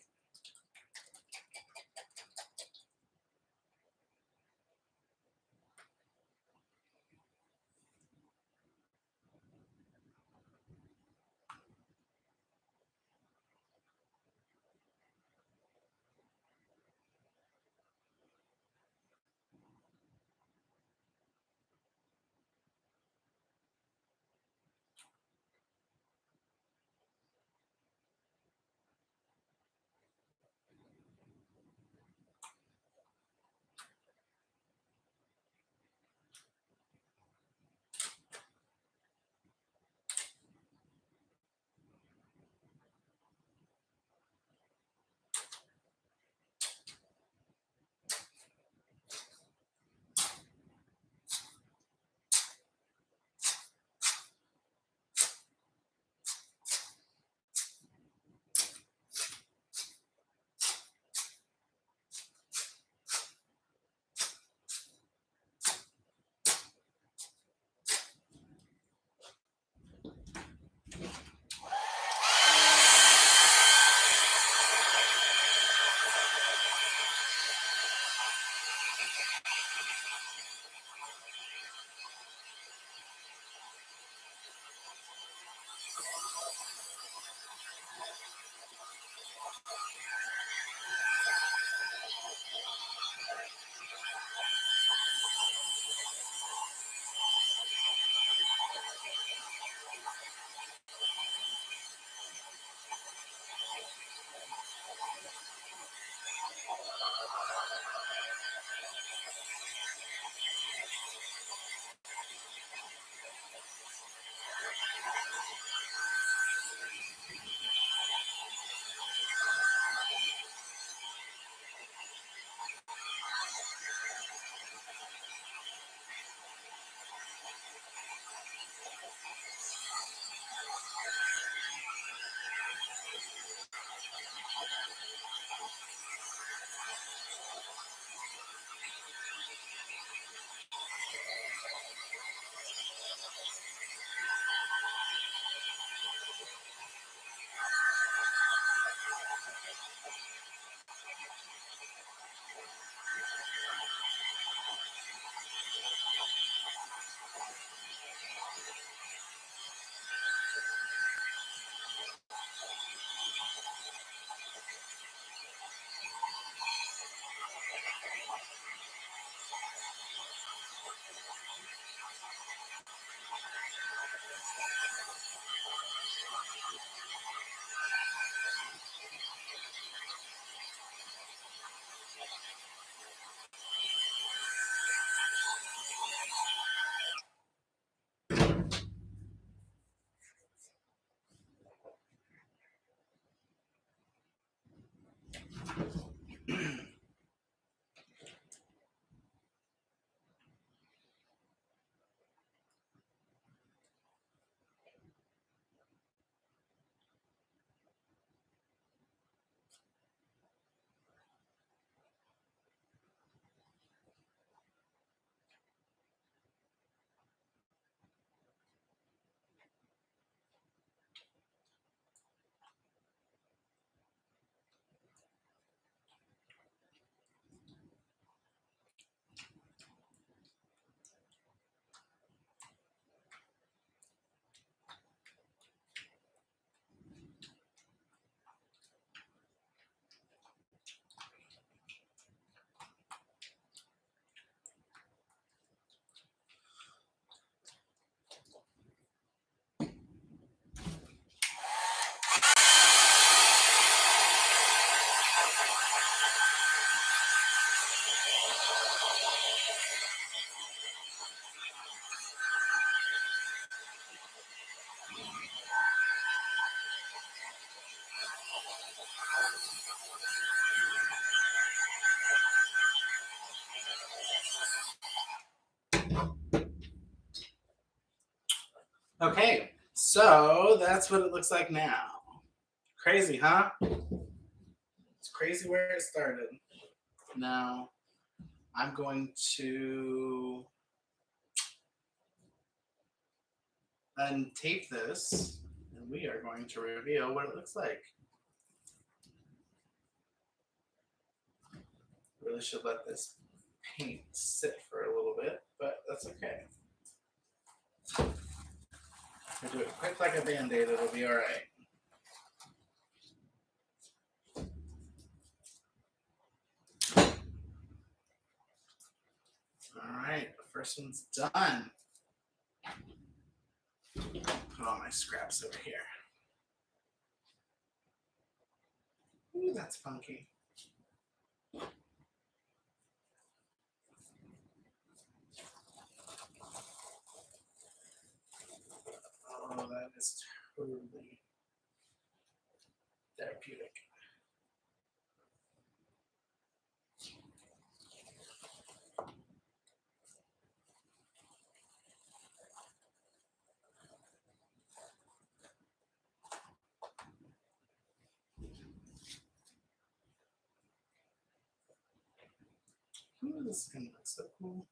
Okay, so that's what it looks like now. Crazy, huh? It's crazy where it started. Now, I'm going to untape this and we are going to reveal what it looks like. Really should let this paint sit for a little bit, but that's okay. If I do it quick like a Band-Aid, it'll be all right. All right, the first one's done. Put all my scraps over here. Ooh, that's funky. Oh, that is totally therapeutic. Ooh, this is gonna look so cool.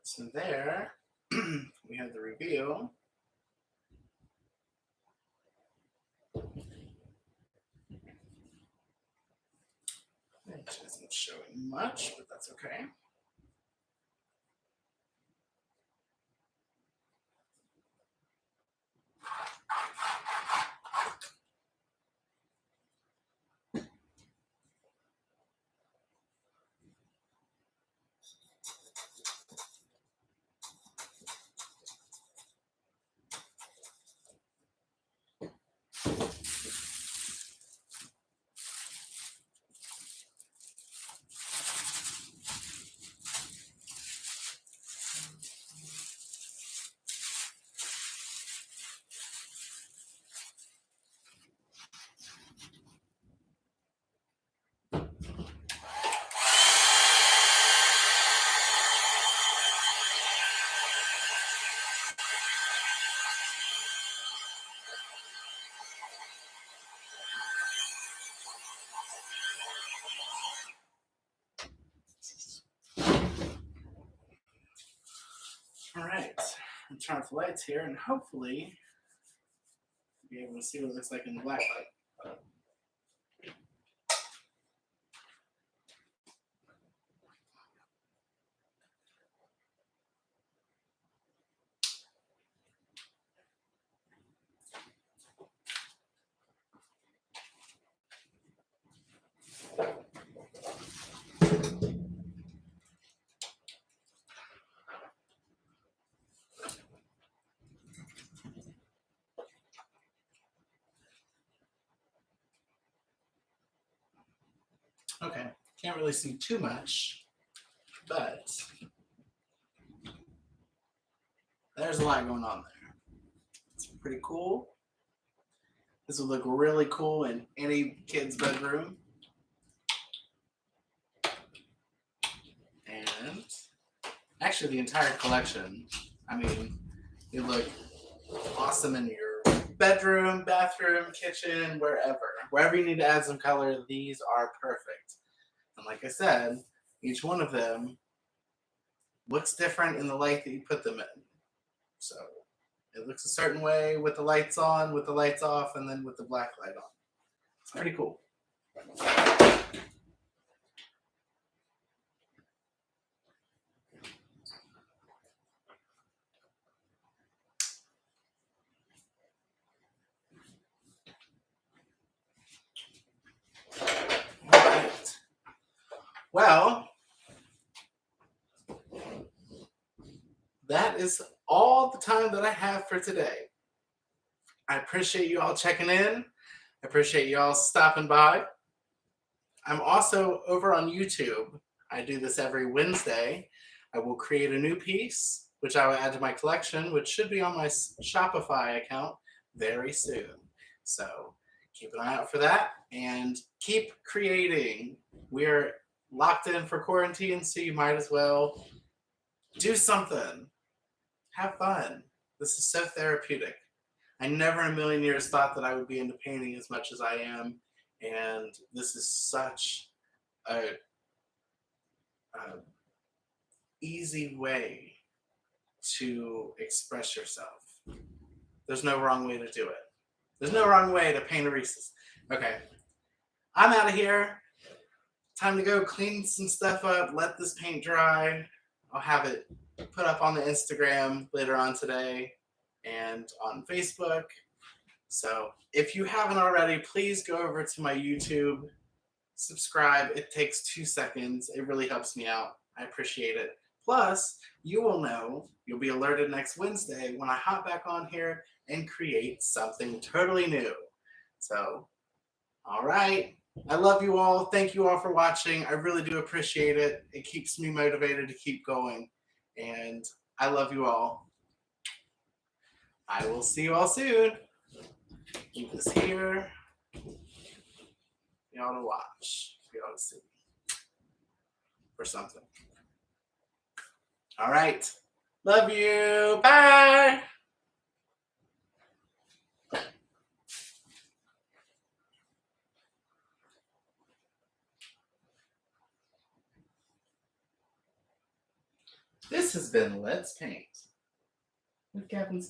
So there, we have the reveal. It isn't showing much, but that's okay. turn off the lights here and hopefully be able to see what it looks like in the black light. Okay, can't really see too much, but there's a lot going on there. It's pretty cool. This would look really cool in any kid's bedroom. And actually the entire collection, I mean, they look awesome in your bedroom, bathroom, kitchen, wherever. Wherever you need to add some color, these are perfect. And like I said, each one of them looks different in the light that you put them in. So it looks a certain way with the lights on, with the lights off, and then with the black light on. It's pretty cool. All right. Well, that is all the time that I have for today. I appreciate you all checking in. I appreciate you all stopping by. I'm also over on YouTube. I do this every Wednesday. I will create a new piece, which I will add to my collection, which should be on my Shopify account very soon. So keep an eye out for that and keep creating. We're locked in for quarantine, so you might as well do something. Have fun. This is so therapeutic. I never in a million years thought that I would be into painting as much as I am. And this is such a easy way to express yourself. There's no wrong way to do it. There's no wrong way to paint a Reese's. Okay, I'm out of here. Time to go clean some stuff up, let this paint dry. I'll have it put up on the Instagram later on today and on Facebook. So if you haven't already, please go over to my YouTube, subscribe. It takes 2 seconds. It really helps me out. I appreciate it. Plus, you will know, you'll be alerted next Wednesday when I hop back on here and create something totally new. So, all right. I love you all. Thank you all for watching. I really do appreciate it. It keeps me motivated to keep going. And I love you all. I will see you all soon. Keep this here for y'all to watch, for y'all to see, or something. All right. Love you. Bye. This has been Let's Paint with Gavin.